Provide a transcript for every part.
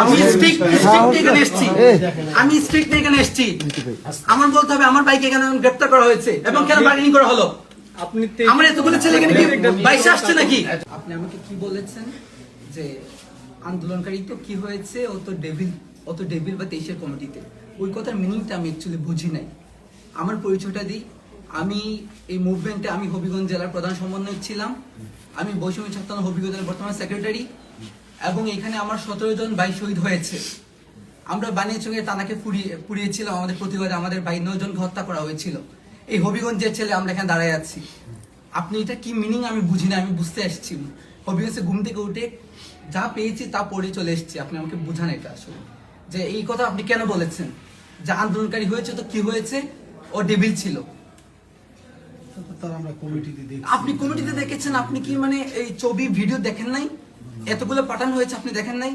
আমি স্ট্রিক্ট এখানে এসেছি, আমি স্ট্রিক্ট এখানে এসেছি। আমার বলতে হবে আমার বাইকে কেন গ্রেফতার করা হয়েছে এবং কেন বার্গেনিং করা হলো? আমার এতগুলো ছেলে এখানে কি বাইশে আসছে নাকি? আপনি আমাকে কি বলেছেন যে আন্দোলনকারী তো কি হয়েছে, ও তো ডেভিল বা 23-এর কমিটিতে। ওই কথার মিনিংটা আমি অ্যাকচুয়ালি বুঝি নাই। আমার পরিচয়টা দিই, আমি এই মুভমেন্টে আমি হবিগঞ্জ জেলার প্রধান সমন্বয়ক ছিলাম। আমি বৈষম্য ছাত্র হবিগঞ্জ জেলার বর্তমান সেক্রেটারি এবং এখানে আমার 17 জন ভাই শহীদ হয়েছে। আমরা বানিয়াচঙ্গে টানাকে পুড়িয়েছিলাম, আমাদের প্রতিবাদে আমাদের ভাই 9 জনকে হত্যা করা হয়েছিল। এই হবিগঞ্জের ছেলে আমরা এখানে দাঁড়ায় আছি। আপনি এটা কি মিনিং আমি বুঝি না, আমি বুঝতে আসছি। হবিগঞ্জে ঘুম থেকে উঠে যা পেয়েছি তা পড়ে চলে এসেছি। আপনি আমাকে বুঝান এটা আসলে যে এই কথা আপনি কেন বলেছেন যে আন্দোলনকারী হয়েছে তো কি হয়েছে, ও ডেভিল ছিল। আপনি কমিটিতে দেখেছেন, আপনি কি মানে এই ছবি ভিডিও দেখেন নাই? এতগুলো পাঠানো হয়েছে আপনি দেখেন নাই?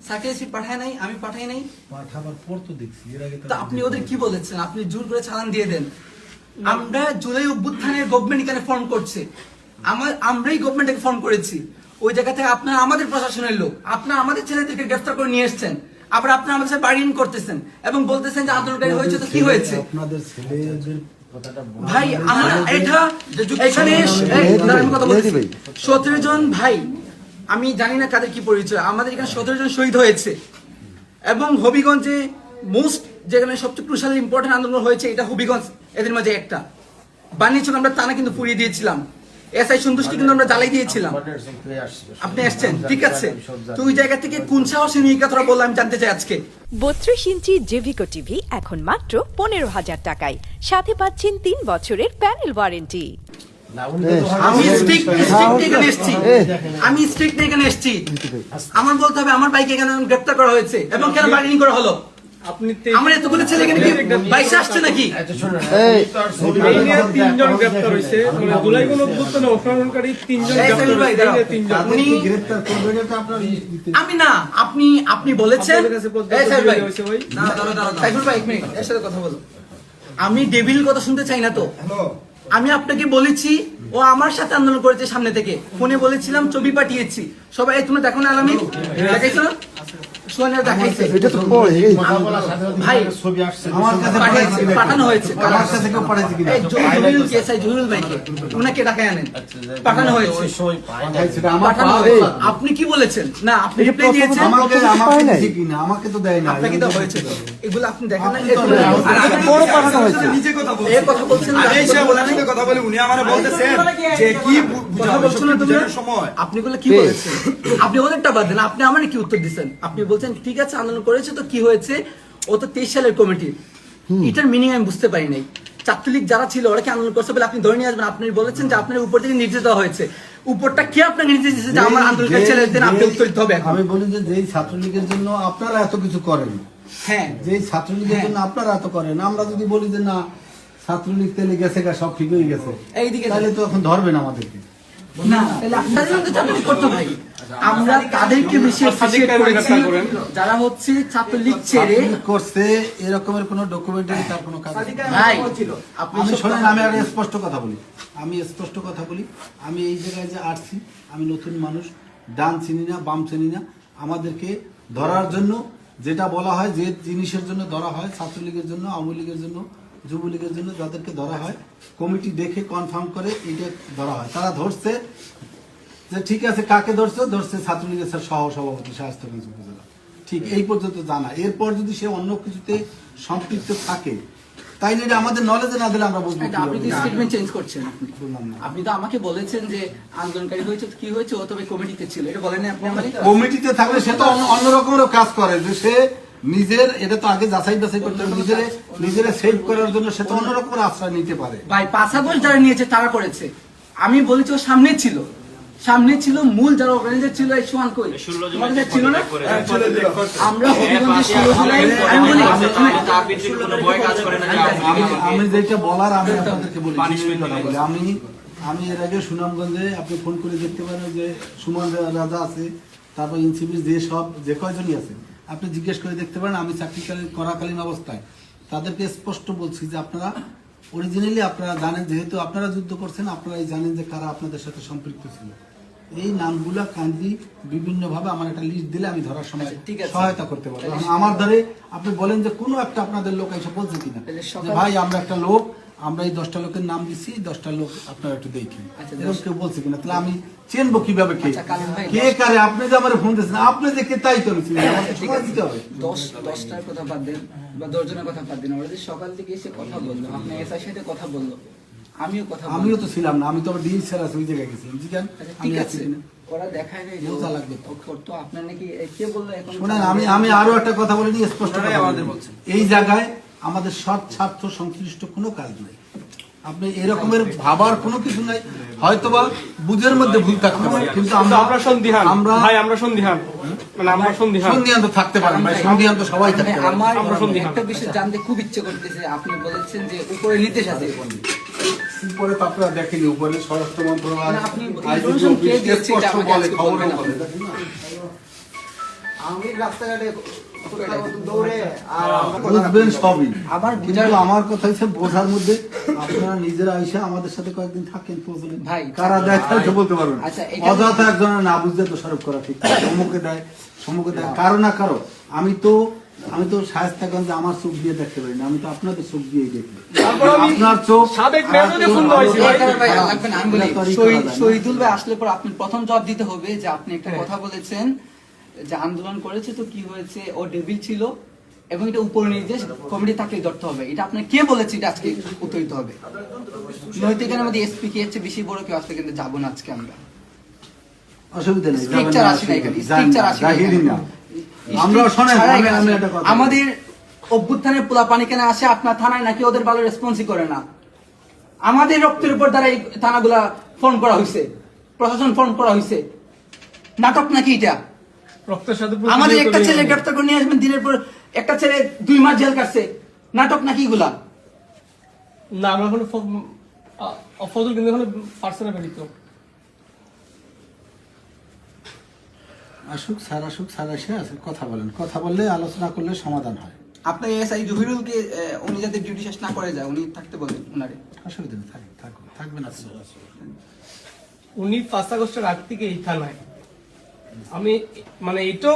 সার্কেসি পাঠায় নাই, আমি পাঠাই নাই, পাঠাবার পর তো দেখছি। এর আগে তো আপনি ওদের কি বলেছেন? আপনি জোর করে চালান দিয়ে দেন। আমরা জুলাই অভ্যুত্থানের গভর্নমেন্ট এখানে ফর্ম করছে, আমরাই গভর্নমেন্টকে ফর্ম করেছি। ওই জায়গা থেকে আপনারা আমাদের প্রশাসনের লোক, আপনারা আমাদের ছেলেদেরকে গ্রেফতার করে নিয়ে এসছেন, আবার আপনারা আমাদের সাথে বার্গেনিং করতেছেন এবং বলতেছেন যে আন্দোলনকারী হয়েছে তো কি হয়েছে? আপনাদের ছেলেদের ভাই আমার এটা এখানে 17 জন ভাই, আমি জানি না কাদের কি পরিচয়, আমাদের এখানে 17 জন শহীদ হয়েছে এবং হবিগঞ্জে মোস্ট যেখানে সবচেয়ে ক্রুশাল ইম্পর্টেন্ট আন্দোলন হয়েছে এটা হবিগঞ্জ, এদের মাঝে একটা বানিয়েছিল। আমরা টানা কিন্তু পুড়িয়ে দিয়েছিলাম, এসআই সন্তুষ্টি কিন্তু আমরা জ্বালাই দিয়েছিলাম। আপনি আসছেন ঠিক আছে, তো ওই জায়গা থেকে কোন সাহসে নিয়ে কথা বললাম আমি জানতে চাই আজকে। 32 ইঞ্চি জেভিকো টিভি এখন মাত্র 15,000 টাকায়, সাথে পাচ্ছেন 3 বছরের প্যানেল ওয়ারেন্টি। আমি স্ট্রিক্ট এখানে এসেছি, আমি স্ট্রিক্ট এখানে এসেছি। আমার বলতে হবে আমার বাইকে কেন গ্রেফতার করা হয়েছে এবং কেন বার্গেনিং করা হলো? আমার এতগুলো ছেলে এখানে কি বাইশে আসছে নাকি? তিনজন গ্রেফতার হয়েছে, জুলাই গণঅভ্যুত্থানে অংশগ্রহণকারী তিনজন আমি না, আপনি বলেছেন এর সাথে কথা বলো। আমি ডেভিল কথা শুনতে চাই না তো। আমি আপনাকে বলেছি ও আমার সাথে আন্দোলন করেছে, সামনে থেকে ফোনে বলেছিলাম, ছবি পাঠিয়েছি। সবাই তুমি দেখো না, আলামিন দেখাইছো না? পাঠানো হয়েছে, আপনি কি বলেছেন? না আপনি রিপ্লাই দিয়েছেন, আমাকে তো দেয় না, আপনাকে তো হয়েছে। এগুলো আপনি দেখেন না, নিজে কথা বলছেন, কথা বলে উনি আমারে বলতেছেন যে কি কথা বলছো না তুমি, আপনি বলে কি বলেছেন? আপনি ওদেরটা বাদ দেন, আপনি আমার কি উত্তর দিচ্ছেন? আপনি বলছেন ঠিক আছে আন্দোলন করেছে তো কি হয়েছে, ও তো 23 সালের কমিটি। এটার মিনিং আমি বুঝতে পারি নাই। ছাত্রলীগ যারা ছিল ওরা কি আন্দোলন করছে বলে আপনি ধরে নিয়ে আসবেন? আপনি বলেছেন যে আপনার উপর থেকে নির্দেশ দেওয়া হয়েছে, উপরটা কে আপনাকে নির্দেশ দিয়েছে যে আমার আন্দোলনকারী ছেলেদের আপনি উত্তর দিতে হবে? আমি বলি যে যেই ছাত্রলীগের জন্য আপনারা এত কিছু করেন, হ্যাঁ যেই ছাত্রলীগের জন্য আপনারা এত করেন, আমরা যদি বলি যে না ছাত্রলীগ তেলে গেছে গা সব ঠিক হয়ে গেছে, এইদিকে তাহলে তো এখন ধরবেন আমাদেরকে না, তাহলে আপনাদের মধ্যে চাকরি করতে ভাই। আমরা তাদেরকে বেশি অ্যাপ্রিশিয়েট করেছি যারা হচ্ছে ছাত্রলীগ ছেড়ে করছে, এরকমের কোনো ডকুমেন্টারি তার কোনো কাজ ভাই। আপনি শোনেন, আমি আর স্পষ্ট কথা বলি, আমি এই জায়গায় যে আসছি, আমি নতুন মানুষ, ডান চিনি না বাম চিনি না। আমাদেরকে ধরার জন্য যেটা বলা হয়, যে জিনিসের জন্য ধরা হয়, ছাত্রলীগের জন্য, আওয়ামী লীগের জন্য, যুবলীগের জন্য যাদেরকে ধরা হয়, কমিটি দেখে কনফার্ম করে এইটা ধরা হয়। তারা ধরছে যে ঠিক আছে, কাকে ধরছে ছাত্রলীগের সহ সভাপতি শায়েস্তাগঞ্জ উপজেলা, ঠিক এই পর্যন্ত জানা। এরপর যদি সে অন্য কিছুতে সম্পৃক্ত থাকে তাইলে এটা আমাদের নলেজে না দিলে আমরা বুঝবো। আপনি তো স্টেটমেন্ট চেঞ্জ করছেন, আপনি তো আমাকে বলেছেন যে আন্দোলনকারী হয়েছে কি হয়েছে, ও তবে কমিটিতে ছিল, এটা বলেন না আপনি আমাকে? কমিটিতে থাকলে সে তো অন্য রকমের কাজ করে, যে সে নিজের, এটা তো আগে যাচাই বাছাই করতে হবে, নিজের সেভ করার জন্য সে তো অন্য রকমের আশ্রয় নিতে পারে। ভাই 5 আগস্ট যারা নিয়েছে তারা করেছে, আমি বলেছি ও সামনে ছিল মূল যারা অর্গানাইজার ছিল। এই সোয়ান কই ছিল না? আমরা হবিগঞ্জে 16 জুলাই আমি যেটা বলার আমি আপনাদেরকে বলি, আমি এর আগে সুনামগঞ্জে আপনি ফোন করে দেখতে পারেন যে সুমন রাজা আছে, তারপর ইনসিপির যে কয়জনই আছে আপনি জিজ্ঞেস করে দেখতে পারেন। আমি চাকরি করাকালীন অবস্থায় তাদেরকে স্পষ্ট বলছি যে আপনারা অরিজিনালি আপনারা জানেন, যেহেতু আপনারা যুদ্ধ করছেন, আপনারা জানেন যে কারা আপনাদের সাথে সম্পৃক্ত ছিল। এই নামগুলা কাইন্ডলি বিভিন্ন ভাবে আমার একটা লিস্ট দিলে আমি ধরার সময় আচ্ছা, ঠিক আছে। সহায়তা করতে পারবো। এখন আমার দ্বারে আপনি বলেন যে কোনো একটা আপনাদের লোক এসে বলছে কিনা তাহলে যে সকাল- ভাই আমরা একটা লোক, আমরা এই 10টা লোকের নাম দিচ্ছি, 10টা লোক আপনারা একটু দেখেন, আচ্ছা, এরকম কেউ বলছে কিনা? তাহলে আমি চিনবো কিভাবে কে আচ্ছা, কালিম ভাই, কে কারে? আপনি যে আমার ফোন দিচ্ছেন, আপনি যে কে তাই তো আমি চিনি না, আমাকে সময় দিতে হবে। 10টার কথা বাদ দেন বা 10 জনের কথা বাদ দেন, ওরা যে সকাল থেকে এসে কথা বললো, আপনি এসআই সাথে কথা বললো, আমিও কথা বললাম। আমিও তো ছিলাম না, আমি তো আবার ডিএস স্যার আছে ওই জায়গায় গেছিলাম। জি কেন? আচ্ছা, আমি ঠিক আছি আছে, কিনা? ওরা দেখায় নাই যে বোঝা লাগবে তো। তো আপনার নাকি কে বললো এখন? শোনেন, আমি আরো একটা কথা বলে দিই, স্পষ্ট ওনারাই কথা আমাদের বলি। বলছেন। এই জায়গায় আমাদের সৎ স্বার্থ সংশ্লিষ্ট কোনো কাজ নেই। আপনি এরকমের ভাবার কোনো কিছু নাই, হয়তোবা বুঝের মধ্যে ভুল থাকতে পারে, কিন্তু আমরা সন্দিহান আমরা ভাই, আমরা সন্দিহান, মানে আমরা সন্দিহান। সন্ধিহান তো থাকতে পারেন ভাই, সন্ধিহান তো সবাই থাকতে পারে। আমার আমরা সন্দিহান। একটা বিষয় জানতে খুব ইচ্ছে করতেছে, আপনি বলেছেন যে উপরে নিতে সাথে উপরে তো আপনারা দেখেনি, উপরে স্বরাষ্ট্র মন্ত্রণালয় না, আপনি IGP information কে অফিস দিয়েছে এটা স্পষ্ট আমাকে বলে, আজকে খবরে বলবেন বলে, আপনি। দেখেন না? আমি রাস্তাঘাটে দৌড়ে আর বুঝবেন সবই, আবার কিন্তু আমার কথা হচ্ছে বোঝার মধ্যে আপনারা নিজেরা এসে আমাদের সাথে কয়েকদিন থাকেন, প্রয়োজনে ভাই, কারা দেয় তাই তো বলতে পারবেন। আচ্ছা, এখানে- অযথা একজনের না বুঝতে দোষারোপ করা ঠিক না। সম্মুখে দেয়, সম্মুখে দেয় কারো না কারো। আমি তো শায়েস্তাগঞ্জে আমার চোখ দিয়ে দেখতে পারি না, আমি তো আপনাদের চোখ দিয়েই দেখি। তারপর আমি আপনার চোখ সাবেক মেয়রকে ফোন দেওয়াইছি ভাই। ভাই, লাগবে না, আমি বলি, এটা তো আর ই করা যায় না। শহীদুল ভাই আসলে পর আপনি প্রথম জবাব দিতে হবে যে আপনি একটা কথা বলেছেন যে আন্দোলন করেছে তো কি হয়েছে, ও ডেভিল ছিল এবং এটা উপর নির্দেশ কমিটি থাকলে ধরতে হবে। এটা আপনি কে বলেছে, এটা আজকে উত্তর দিতে হবে। নয়তো এখানে আমাদের এসপি কে হচ্ছে বেশি বড় কেউ আসলে কিন্তু যাবো না আজকে আমরা। অসুবিধা নেই, যাবেন স্ট্রিকচার না, আসে না এখানে, যান স্ট্রিকচার না, আসে না জাহিরি এখানে। না। আমরা শোনেন, ছাড়া আমি এখানে আমি আসে একটা না। কথা আমাদের অভ্যুত্থানের পোলা পানি কেন আসে আপনার থানায়, নাকি ওদের ভালো রেসপন্সই করে না? আমাদের রক্তের উপর দ্বারা এই থানাগুলা ফোন করা হয়েছে, প্রশাসন ফোন করা হয়েছে। নাটক নাকি এটা? রক্তের সাথে আমাদের প্রতিযোগিতা একটা করে ছেলে আমি। গ্রেপ্তার করে নিয়ে আসবেন দিনের পর, একটা ছেলে 2 মাস জেল কাটছে। নাটক নাকি এগুলা? না, আমরা এখন ফজল কিন্তু এখন পার্সোনাল ব্যতীত। আসুক স্যার এসে আছে, কথা বলেন, কথা বললে আলোচনা করলে সমাধান হয়। আপনার এসআই জহিরুলকে উনি যাতে ডিউটি শেষ না করে যায়, উনি থাকতে বলেন উনারে। অসুবিধা নেই, থাকবেন না। উনি 5 আগস্টের আগ থেকে এই থানায়, আমি মানে এইটাও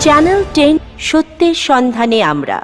চ্যানেল 10 সত্যের সন্ধানে আমরা।